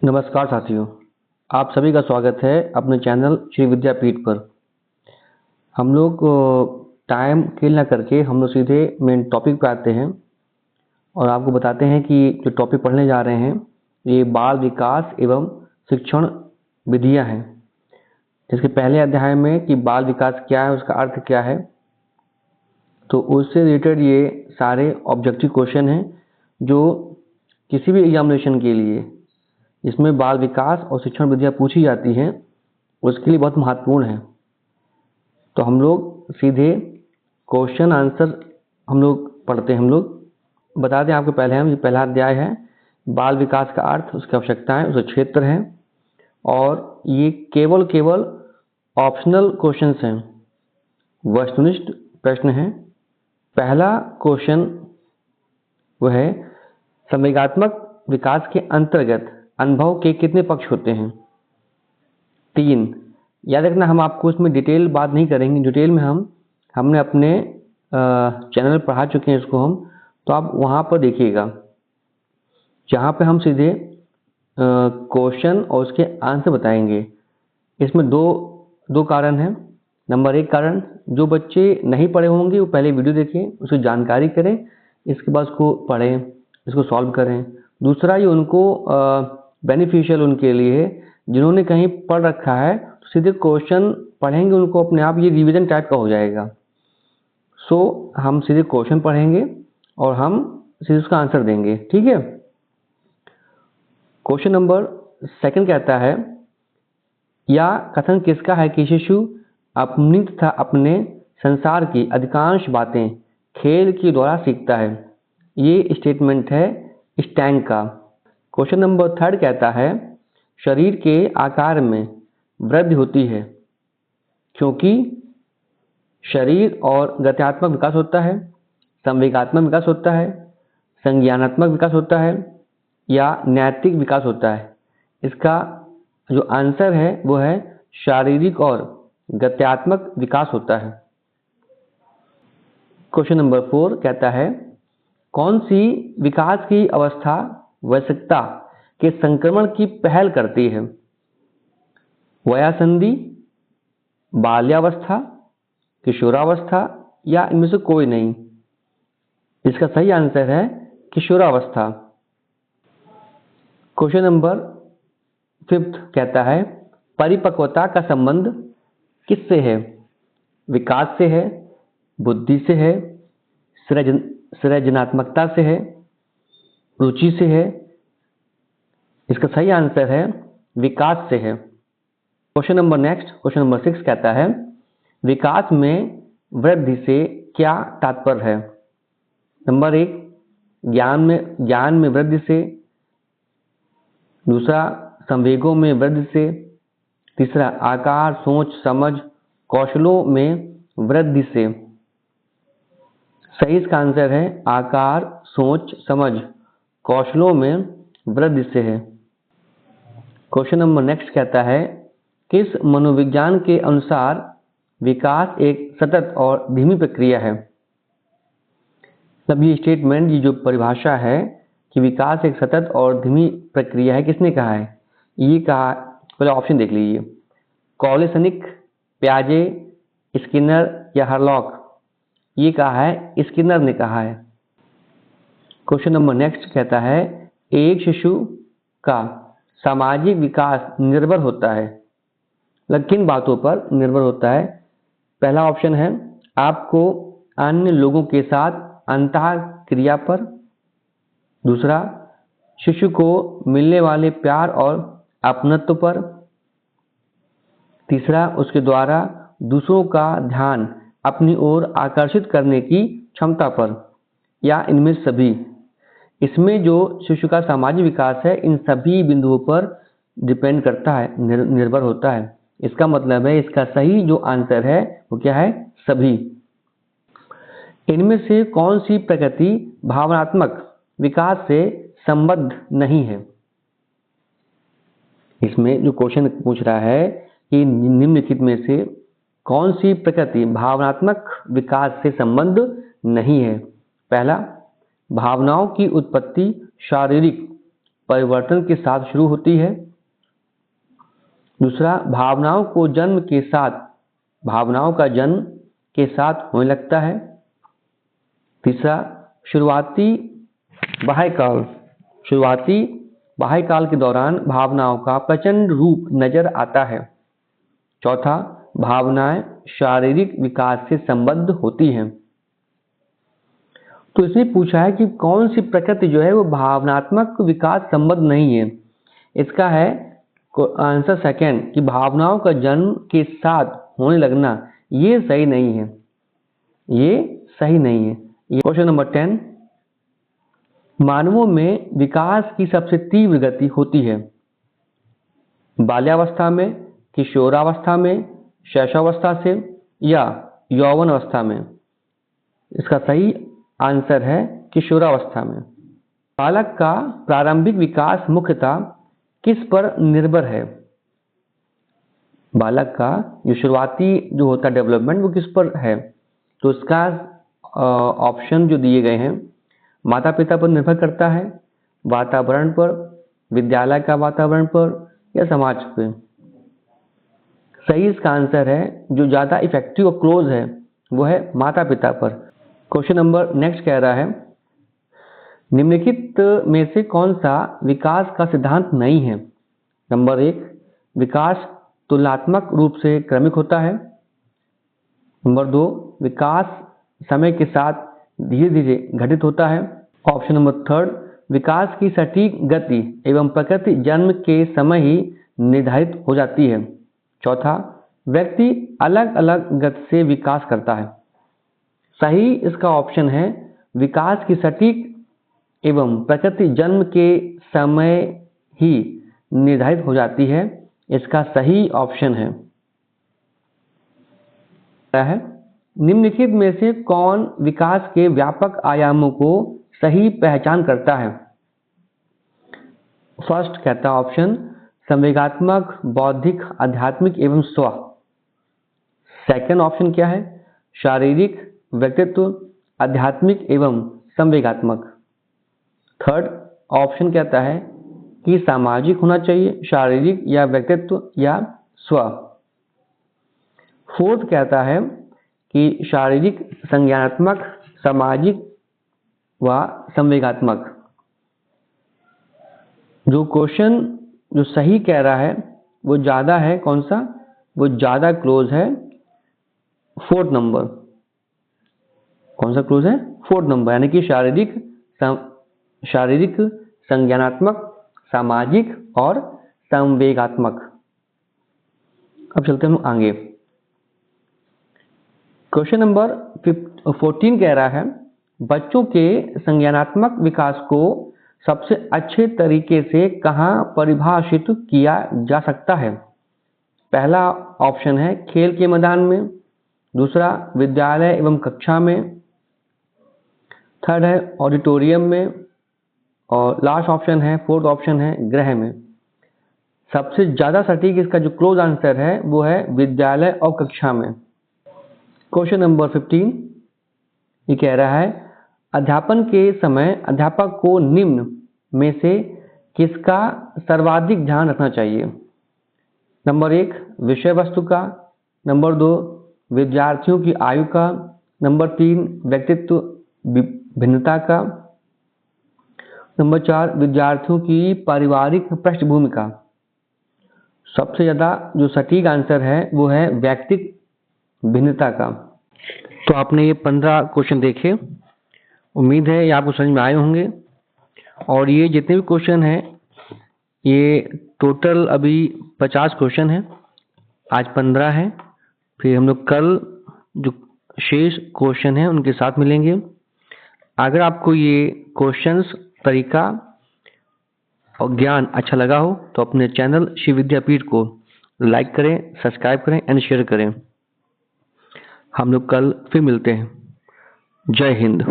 नमस्कार साथियों, आप सभी का स्वागत है अपने चैनल श्री विद्यापीठ पर। हम लोग टाइम किल ना करके हम लोग सीधे मेन टॉपिक पे आते हैं और आपको बताते हैं कि जो टॉपिक पढ़ने जा रहे हैं ये बाल विकास एवं शिक्षण विधियां हैं। इसके पहले अध्याय में कि बाल विकास क्या है, उसका अर्थ क्या है, तो उससे रिलेटेड ये सारे ऑब्जेक्टिव क्वेश्चन हैं जो किसी भी एग्जामिनेशन के लिए इसमें बाल विकास और शिक्षण विधियां पूछी जाती हैं, उसके लिए बहुत महत्वपूर्ण है। तो हम लोग सीधे क्वेश्चन आंसर हम लोग पढ़ते हैं। हम लोग बता दें आपको पहले, हम ये पहला अध्याय है बाल विकास का अर्थ, उसकी आवश्यकताएं, उसका क्षेत्र है और ये केवल ऑप्शनल क्वेश्चंस हैं, वस्तुनिष्ठ प्रश्न हैं। पहला क्वेश्चन वह है संवेगात्मक विकास के अंतर्गत अनुभव के कितने पक्ष होते हैं? 3। याद रखना, हम आपको इसमें डिटेल बात नहीं करेंगे। डिटेल में हमने अपने चैनल पर पढ़ा चुके हैं इसको हम, तो आप वहाँ पर देखिएगा जहाँ पे हम सीधे क्वेश्चन और उसके आंसर बताएंगे। इसमें दो कारण हैं। नंबर 1 कारण, जो बच्चे नहीं पढ़े होंगे वो पहले वीडियो देखें, उसकी जानकारी करें, इसके बाद उसको पढ़ें, इसको सॉल्व करें। दूसरा, ये उनको बेनिफिशियल उनके लिए है जिन्होंने कहीं पढ़ रखा है, तो सीधे क्वेश्चन पढ़ेंगे, उनको अपने आप ये रिवीजन टाइप का हो जाएगा। हम सीधे क्वेश्चन पढ़ेंगे और हम सीधे उसका आंसर देंगे, ठीक है। क्वेश्चन नंबर 2 कहता है, यह कथन किसका है कि शिशु अपनी तथा अपने संसार की अधिकांश बातें खेल के द्वारा सीखता है? ये स्टेटमेंट है स्टैंग का। क्वेश्चन नंबर 3 कहता है, शरीर के आकार में वृद्धि होती है क्योंकि शरीर और गत्यात्मक विकास होता है, संवेगात्मक विकास होता है, संज्ञानात्मक विकास होता है या नैतिक विकास होता है? इसका जो आंसर है वो है शारीरिक और गत्यात्मक विकास होता है। क्वेश्चन नंबर 4 कहता है, कौन सी विकास की अवस्था वयस्कता के संक्रमण की पहल करती है? वयासंधि, बाल्यावस्था, किशोरावस्था या इनमें से कोई नहीं? इसका सही आंसर है किशोरावस्था। क्वेश्चन नंबर 5 कहता है, परिपक्वता का संबंध किससे है? विकास से है, बुद्धि से है, सृजनात्मकता से है, रुचि से है? इसका सही आंसर है विकास से है। क्वेश्चन नंबर 6 कहता है, विकास में वृद्धि से क्या तात्पर्य है? नंबर 1, ज्ञान में वृद्धि से। दूसरा, संवेगों में वृद्धि से। तीसरा, आकार, सोच, समझ, कौशलों में वृद्धि से। सही इसका आंसर है आकार, सोच, समझ, कौशलों में वृद्धि से है। क्वेश्चन नंबर कहता है, किस मनोविज्ञान के अनुसार विकास एक सतत और धीमी प्रक्रिया है? मतलब ये स्टेटमेंट, ये जो परिभाषा है कि विकास एक सतत और धीमी प्रक्रिया है, किसने कहा है? ये कहा, पहले ऑप्शन देख लीजिए, कॉलेसनिक, प्याजे, स्किनर या हरलॉक? ये कहा है स्किनर ने कहा है। क्वेश्चन नंबर कहता है, एक शिशु का सामाजिक विकास निर्भर होता है, मतलब किन बातों पर निर्भर होता है? पहला ऑप्शन है आपको अन्य लोगों के साथ अंतःक्रिया पर। दूसरा, शिशु को मिलने वाले प्यार और अपनत्व पर। तीसरा, उसके द्वारा दूसरों का ध्यान अपनी ओर आकर्षित करने की क्षमता पर, या इनमें सभी? इसमें जो शिशु का सामाजिक विकास है इन सभी बिंदुओं पर डिपेंड करता है, निर्भर होता है। इसका मतलब है इसका सही जो आंसर है वो क्या है? सभी। इनमें से कौन सी प्रकृति भावनात्मक विकास से संबद्ध नहीं है? इसमें जो क्वेश्चन पूछ रहा है कि निम्नलिखित में से कौन सी प्रकृति भावनात्मक विकास से संबद्ध नहीं है? पहला, भावनाओं की उत्पत्ति शारीरिक परिवर्तन के साथ शुरू होती है। दूसरा, भावनाओं का जन्म के साथ होने लगता है। तीसरा, शुरुआती बाह्यकाल के दौरान भावनाओं का प्रचंड रूप नजर आता है। चौथा, भावनाएं शारीरिक विकास से संबद्ध होती हैं। तो इसमें पूछा है कि कौन सी प्रकृति जो है वो भावनात्मक विकास संबद्ध नहीं है। इसका है आंसर सेकंड कि भावनाओं का जन्म के साथ होने लगना ये सही नहीं है। ये क्वेश्चन नंबर 10, मानवों में विकास की सबसे तीव्र गति होती है बाल्यावस्था में, किशोरावस्था में, शैशवावस्था से या यौवन अवस्था में। इसका सही आंसर है किशोरावस्था में। बालक का प्रारंभिक विकास मुख्यतः किस पर निर्भर है? बालक का जो शुरुआती जो होता है डेवलपमेंट वो किस पर है? तो इसका ऑप्शन जो दिए गए हैं, माता पिता पर निर्भर करता है, वातावरण पर, विद्यालय का वातावरण पर या समाज पर। सही इसका आंसर है जो ज़्यादा इफेक्टिव और क्लोज है वो है माता पिता पर। क्वेश्चन नंबर नेक्स्ट कह रहा है, निम्नलिखित में से कौन सा विकास का सिद्धांत नहीं है? नंबर 1, विकास तुलनात्मक रूप से क्रमिक होता है। नंबर 2, विकास समय के साथ धीरे धीरे घटित होता है। ऑप्शन नंबर 3, विकास की सटीक गति एवं प्रकृति जन्म के समय ही निर्धारित हो जाती है। चौथा, व्यक्ति अलग अलग गति से विकास करता है। सही इसका ऑप्शन है विकास की सटीक एवं प्रकृति जन्म के समय ही निर्धारित हो जाती है। इसका सही ऑप्शन है निम्नलिखित में से कौन विकास के व्यापक आयामों को सही पहचान करता है? फर्स्ट कहता है ऑप्शन संवेगात्मक, बौद्धिक, आध्यात्मिक एवं स्व। सेकंड ऑप्शन क्या है? शारीरिक, व्यक्तित्व, आध्यात्मिक एवं संवेगात्मक। थर्ड ऑप्शन कहता है कि सामाजिक होना चाहिए, शारीरिक या व्यक्तित्व या स्व। फोर्थ कहता है कि शारीरिक, संज्ञानात्मक, सामाजिक व संवेगात्मक। जो क्वेश्चन जो सही कह रहा है वो ज़्यादा है, कौन सा? वो ज़्यादा क्लोज है फोर्थ नंबर। कौन सा क्लोज है? फोर्थ नंबर, यानी कि शारीरिक, संज्ञानात्मक, सामाजिक और संवेगात्मक। अब चलते हैं आगे। क्वेश्चन नंबर 14 कह रहा है, बच्चों के संज्ञानात्मक विकास को सबसे अच्छे तरीके से कहाँ परिभाषित किया जा सकता है? पहला ऑप्शन है खेल के मैदान में, दूसरा विद्यालय एवं कक्षा में, थर्ड है ऑडिटोरियम में और लास्ट ऑप्शन है, फोर्थ ऑप्शन है गृह में। सबसे ज़्यादा सटीक इसका जो क्लोज आंसर है वो है विद्यालय और कक्षा में। क्वेश्चन नंबर 15 ये कह रहा है, अध्यापन के समय अध्यापक को निम्न में से किसका सर्वाधिक ध्यान रखना चाहिए? नंबर 1, विषय वस्तु का, नंबर 2, विद्यार्थियों की आयु का, नंबर 3, व्यक्तित्व भिन्नता का, नंबर 4, विद्यार्थियों की पारिवारिक पृष्ठभूमि का। सबसे ज़्यादा जो सटीक आंसर है वो है व्यक्तित्व भिन्नता का। तो आपने ये 15 क्वेश्चन देखे, उम्मीद है ये आपको समझ में आए होंगे। और ये जितने भी क्वेश्चन हैं ये टोटल अभी 50 क्वेश्चन हैं, आज 15 हैं। फिर हम लोग कल जो शेष क्वेश्चन हैं उनके साथ मिलेंगे। अगर आपको ये क्वेश्चंस, तरीका और ज्ञान अच्छा लगा हो तो अपने चैनल श्री विद्यापीठ को लाइक करें, सब्सक्राइब करें एंड शेयर करें। हम लोग कल फिर मिलते हैं। जय हिंद।